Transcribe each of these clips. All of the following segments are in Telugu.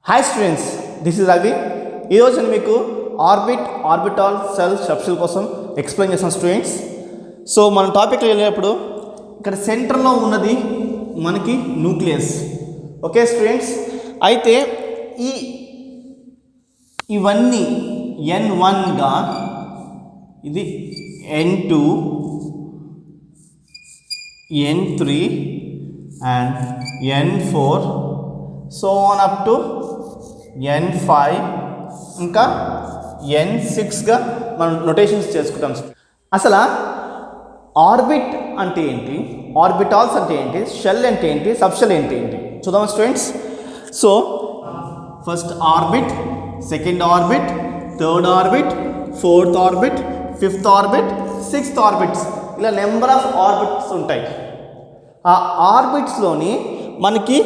Hi students, this is Ravi. ఈరోజు నేను మీకు ఆర్బిటాల్ సెల్ స్ట్రక్చర్ కోసం ఎక్స్ప్లెయిన్ చేస్తాను స్టూడెంట్స్. సో మన టాపిక్లో వెళ్ళేటప్పుడు ఇక్కడ సెంటర్లో ఉన్నది మనకి న్యూక్లియస్. ఓకే స్టూడెంట్స్, అయితే ఇవన్నీ N1గా, ఇది N2, N3 and N4 so on up to N5 ఇంకా N6గా మనం నొటేషన్స్ చేసుకుంటాం. అసలు ఆర్బిట్ అంటే ఏంటి, ఆర్బిటాల్స్ అంటే ఏంటి, షెల్ అంటే ఏంటి, సబ్షెల్ ఏంటి చూద్దాం students. So first orbit, second orbit, third orbit, fourth orbit, fifth orbit, sixth orbits, ఇలా నెంబర్ ఆఫ్ ఆర్బిట్స్ ఉంటాయి. ఆ ఆర్బిట్స్లోని మనకి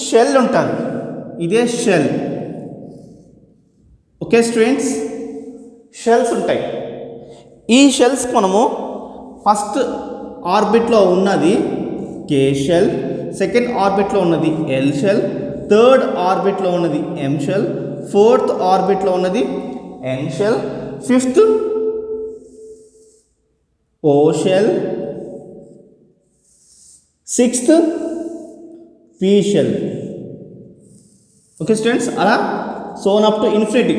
షెల్ ఉంటుంది, ఇదే షెల్. ఓకే స్టూడెంట్స్, షెల్స్ ఉంటాయి. ఈ షెల్స్కి మనము ఫస్ట్ ఆర్బిట్లో ఉన్నది కే షెల్, సెకండ్ ఆర్బిట్లో ఉన్నది ఎల్ షెల్, థర్డ్ ఆర్బిట్లో ఉన్నది ఎం షెల్, ఫోర్త్ ఆర్బిట్లో ఉన్నది N shell, fifth O shell, sixth P shell. Okay students, అలా సోన్ అప్ టు ఇన్ఫినిటీ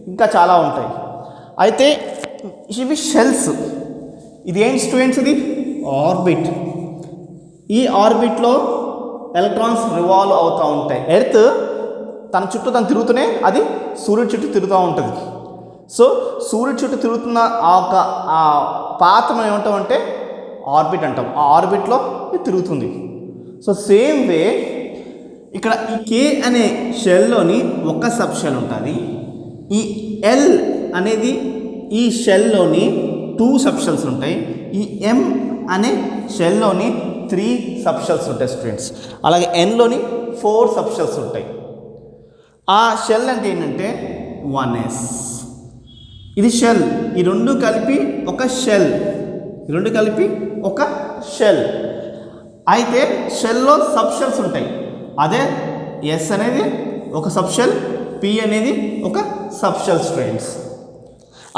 ఇంకా చాలా ఉంటాయి. అయితే ఇవి షెల్స్. ఇది ఏంటి స్టూడెంట్స్, ఇది ఆర్బిట్. ఈ ఆర్బిట్లో ఎలక్ట్రాన్స్ రివాల్వ్ అవుతూ ఉంటాయి. ఎర్త్ తన చుట్టూ తను తిరుగుతూనే అది సూర్యుడి చుట్టూ తిరుగుతూ ఉంటుంది. సో సూర్యుడి చుట్టూ తిరుగుతున్న ఆ పాత మనం ఏమంటామంటే ఆర్బిట్ అంటాం. ఆ ఆర్బిట్లో ఇది తిరుగుతుంది. సో సేమ్ వే ఇక్కడ ఈ కే అనే షెల్లోని ఒక సబ్ షెల్ ఉంటుంది. ఈ ఎల్ అనేది ఈ షెల్లోని 2 సబ్ షెల్స్ ఉంటాయి. ఈ ఎం అనే షెల్లోని 3 సబ్ షెల్స్ ఉంటాయి స్టూడెంట్స్. అలాగే ఎన్లోని 4 సబ్ షెల్స్ ఉంటాయి. ఆ షెల్ అంటే ఏంటంటే 1s. ఇది షెల్. ఈ రెండు కలిపి ఒక షెల్, ఈ రెండు కలిపి ఒక షెల్. అయితే షెల్లో సబ్ షెల్స్ ఉంటాయి. అదే ఎస్ అనేది ఒక సబ్ షెల్, పి అనేది ఒక సబ్ షెల్ స్టూడెంట్స్.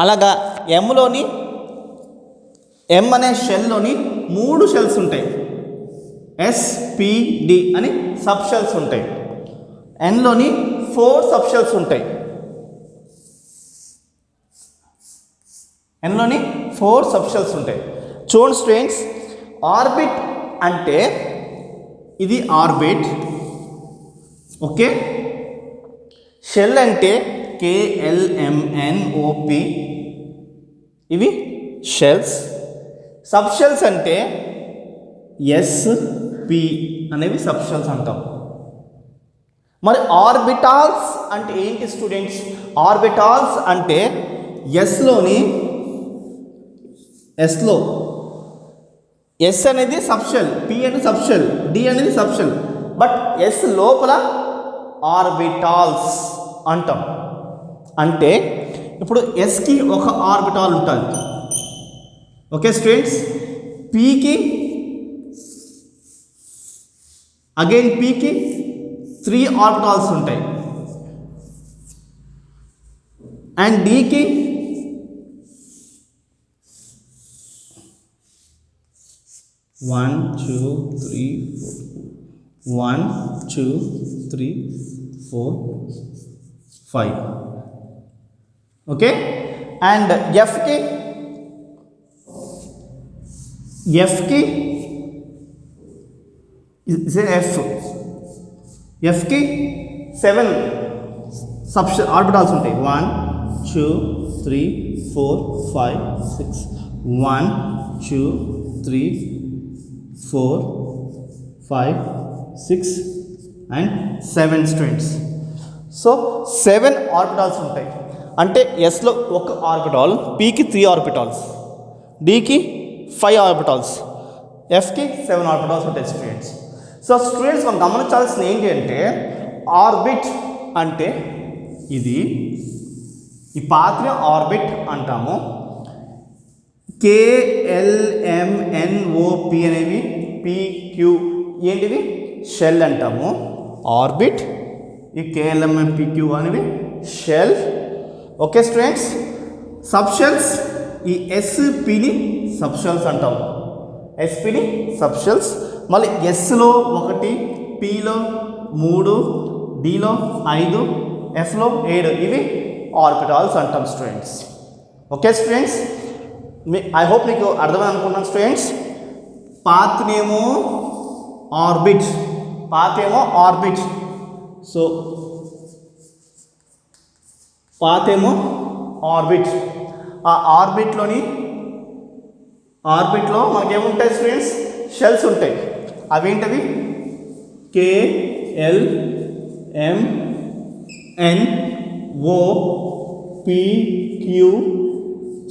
అలాగా ఎం అనే షెల్లోని 3 షెల్స్ ఉంటాయి. ఎస్పిడి అని సబ్ షెల్స్ ఉంటాయి. ఎన్లోని 4 సబ్ షెల్స్ ఉంటాయి. ఎన్లోని 4 సబ్ షెల్స్ ఉంటాయి. చూడండి స్టూడెంట్స్, ఆర్బిట్ అంటే ఇది ఆర్బిట్. ఓకే, షెల్ అంటే KLMNOP, ఇవి షెల్స్. సబ్ షెల్స్ అంటే SP అనేవి సబ్ షెల్స్ అంటాం. మరి ఆర్బిటాల్స్ అంటే ఏంటి స్టూడెంట్స్? ఆర్బిటాల్స్ అంటే ఎస్లో ఎస్ అనేది సబ్షెల్, పి అనేది సబ్షెల్, డి అనేది సబ్షెల్, బట్ ఎస్ లోపల ఆర్బిటాల్స్ అంటాం. అంటే ఇప్పుడు ఎస్కి ఒక ఆర్బిటాల్ ఉంటుంది. ఓకే స్టూడెంట్స్, పీకి అగైన్ పీకి 3 ఆర్బిటాల్స్ ఉంటాయి. అండ్ డికి 1 2 3 4 5. ఓకే, అండ్ ఎఫ్కి ఎఫ్కి 7 సబ్ ఆర్బిటాల్స్ ఉంటాయి. 1 2 3 4 5 6 1 2 3 4 5 6 అండ్ 7 స్టూడెంట్స్. సో 7 ఆర్బిటాల్స్ ఉంటాయి. అంటే ఎస్లో ఒక ఆర్బిటాల్, పీకి 3 ఆర్బిటాల్స్, డికి 5 ఆర్బిటాల్స్, ఎఫ్కి 7 ఆర్బిటాల్స్ ఉంటాయి స్టూడెంట్స్. సో స్టూడెంట్స్ మనం గమనించాల్సింది ఏంటి అంటే ఆర్బిట్ అంటే ఇది, ఈ పాత్ర ఆర్బిట్ అంటాము. KLMNOP అనేవి, PQ ఏంటివి షెల్ అంటాము. ఆర్బిట్ ఈ KLMNPQ అనేవి shell. Okay students, sub shells ఈ SPని సబ్ షెల్స్ అంటాం. SPని సబ్ షెల్స్. మళ్ళీ Sలో 1, Pలో 3, Dలో 5, Fలో 7 ఇవి ఆర్బిటాల్స్ అంటాం students. Okay students, I hope మీకు అర్థమని అనుకుంటున్నాను స్టూడెంట్స్. పాత్ నేమో ఆర్బిట్, పాత్ ఏమో ఆర్బిట్. సో పాత్ ఏమో ఆర్బిట్. ఆ ఆర్బిట్లో మనకేముంటాయి స్టూడెంట్స్? షెల్స్ ఉంటాయి. అవేంటవి? KLMNOPQ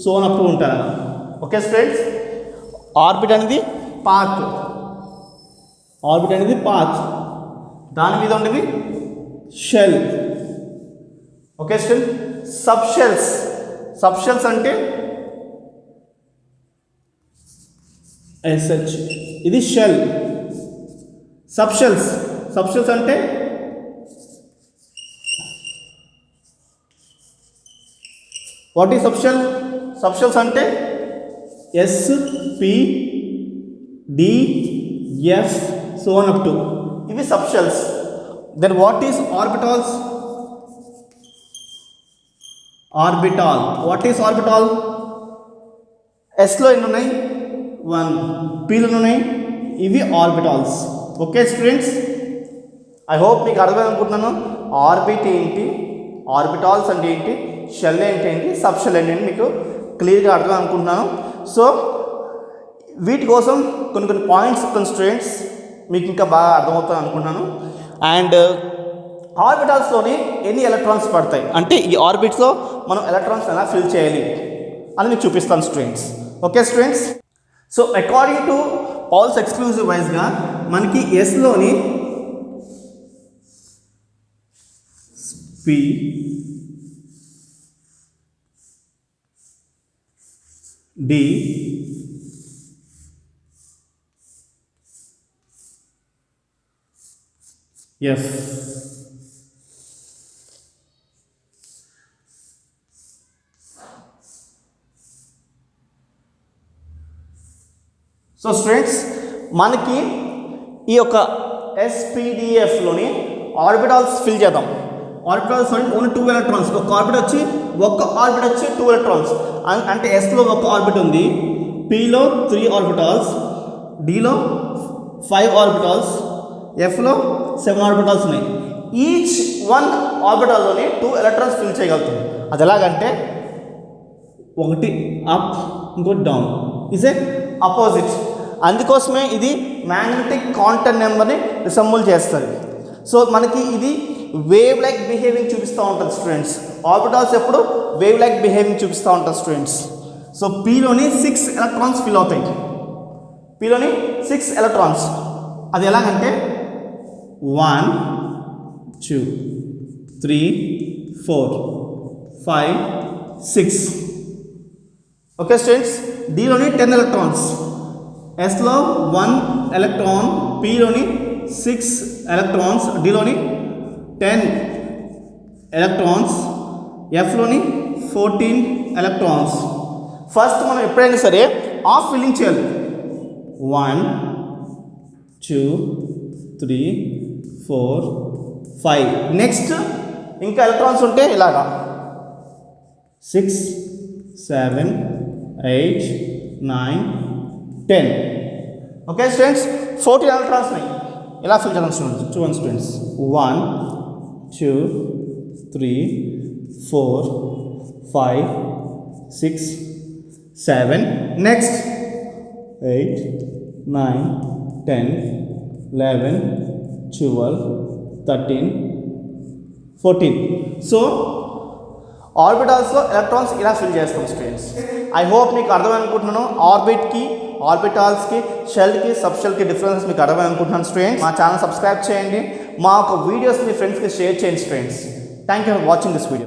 సోనప్పుడు ఉంటారు అలా. ఓకే స్టూడెంట్స్, ఆర్బిట్ అనేది పాత్, ఆర్బిట్ అనేది పాత్, దాని మీద ఉండేది shell. Okay student, sub shells, sub shells అంటే SH ఇది shell. Sub shells, sub shells అంటే what is sub shell? Sub shells అంటే SPDF so on up to ఇవి sub shells. Then what is orbitals? Orbital, what is orbital? Sలో ఎన్ని ఉన్నాయి? 1, Pలో ఉన్నాయి. ఇవి orbitals. Okay students, I hope మీకు అర్థమైంది అనుకుంటున్నాను. ఆర్బిట్ ఏంటి, ఆర్బిటాల్స్ అంటే ఏంటి, షెల్ ఏంటి, సబ్ షెల్ ఏంటి మీకు క్లియర్గా అర్థం అనుకుంటున్నాను. సో వీటి కోసం కొన్ని పాయింట్స్ స్టూడెంట్స్ మీకు ఇంకా బాగా అర్థమవుతుంది అనుకుంటున్నాను. అండ్ ఆర్బిటాల్స్లోని ఎన్ని ఎలక్ట్రాన్స్ పడతాయి అంటే ఈ ఆర్బిట్స్లో మనం ఎలక్ట్రాన్స్ ఎలా ఫిల్ చేయాలి అని మీకు చూపిస్తాను students. Okay students, so according to Paul's exclusive వైజ్గా మనకి ఎస్లోని P, D, F, సో స్టూడెంట్స్ మనకి ఈ యొక్క SPDFలోని ఆర్బిటాల్స్ ఫిల్ చేద్దాం. ఆర్బిటాల్స్ అంటే ఓన్లీ 2 ఎలక్ట్రాన్స్. ఒక ఆర్బిట్ వచ్చి 2 ఎలక్ట్రాన్స్ అంటే Sలో 1 ఆర్బిట్ ఉంది, Pలో 3 ఆర్బిటాల్స్, Dలో 5 ఆర్బిటాల్స్, Fలో 7 ఆర్బిటాల్స్ ఉన్నాయి. ఈచ్ 1 ఆర్బిటాల్లోని 2 ఎలక్ట్రాన్స్ ఫిల్ చేయగలుగుతుంది. అది ఎలాగంటే ఒకటి అప్, ఇంకోటి డౌన్, ఇస్ ఏ అపోజిట్. అందుకోసమే ఇది మ్యాగ్నెటిక్ కాంటెంట్ నెంబర్ని రిసెంబుల్ చేస్తుంది. సో మనకి ఇది వేవ్ లైక్ బిహేవింగ్ చూపిస్తూ ఉంటుంది స్టూడెంట్స్. ఆర్బిటాల్స్ ఎప్పుడు వేవ్ లైక్ బిహేవింగ్ చూపిస్తూ ఉంటుంది స్టూడెంట్స్. సో Pలోని 6 ఎలక్ట్రాన్స్ ఫిల్ అవుతాయి. Pలోని 6 ఎలక్ట్రాన్స్. అది ఎలాగంటే 1, 2, 3, 4, 5, 6. ఓకే స్టూడెంట్స్, Dలోని 10 ఎలక్ట్రాన్స్, Sలో 1 ఎలక్ట్రాన్, Pలోని 6 ఎలక్ట్రాన్స్, Dలోని 10 ఎలక్ట్రాన్స్, Fలోని 14 ఎలక్ట్రాన్స్. ఫస్ట్ మనం ఎప్పుడైనా సరే ఆఫ్ ఫిల్లింగ్ చేయాలి. 1, 2, 3, 4, 5. నెక్స్ట్ ఇంకా ఎలక్ట్రాన్స్ ఉంటే ఇలాగా 6, 7, 8, 9, 10. ఓకే స్టూడెంట్స్, 14 ఎలక్ట్రాన్స్ ఉన్నాయి. ఇలా ఫిల్ చేద్దాం స్టూడెంట్స్. చూడండి స్టూడెంట్స్, 1, 2, 3, 4, 5, 6, 7. నెక్స్ట్ 8, 9, 10, 11, 12, 13, 14. సో ఆర్బిటాల్స్లో ఎలక్ట్రాన్స్ ఇలా ఫిల్ చేస్తాం స్టూడెంట్స్. ఐ హోప్ మీకు అర్థమని అనుకుంటున్నాను. ఆర్బిట్కి, ఆర్బిటాల్స్కి, షెల్కి, సబ్ షెల్కి డిఫరెన్సెస్ మీకు అర్థమని అనుకుంటున్నాను స్టూడెంట్స్. మా ఛానల్ సబ్స్క్రైబ్ చేయండి, మా యొక్క వీడియోస్ మీ ఫ్రెండ్స్కి షేర్ చేయండి students. Thank you for watching this video.